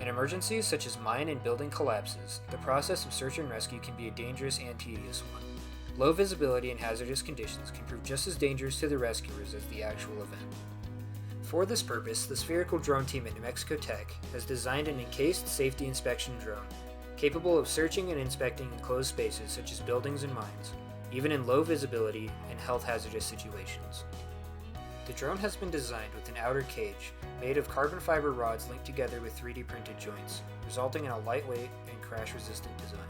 In emergencies such as mine and building collapses, the process of search and rescue can be a dangerous and tedious one. Low visibility and hazardous conditions can prove just as dangerous to the rescuers as the actual event. For this purpose, the Spherical drone team at New Mexico Tech has designed an encased safety inspection drone, capable of searching and inspecting enclosed spaces such as buildings and mines, even in low visibility and health hazardous situations. The drone has been designed with an outer cage made of carbon fiber rods linked together with 3D printed joints, resulting in a lightweight and crash-resistant design.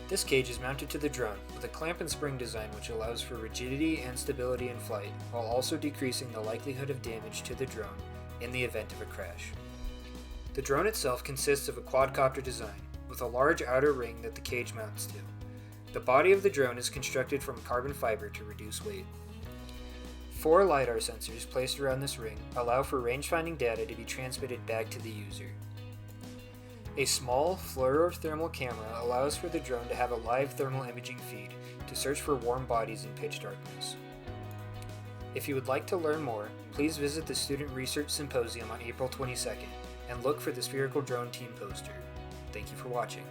This cage is mounted to the drone with a clamp and spring design which allows for rigidity and stability in flight, while also decreasing the likelihood of damage to the drone in the event of a crash. The drone itself consists of a quadcopter design, with a large outer ring that the cage mounts to. The body of the drone is constructed from carbon fiber to reduce weight. 4 LiDAR sensors placed around this ring allow for range-finding data to be transmitted back to the user. A small fluorothermal camera allows for the drone to have a live thermal imaging feed to search for warm bodies in pitch darkness. If you would like to learn more, please visit the Student Research Symposium on April 22nd and look for the Spherical Drone Team poster. Thank you for watching.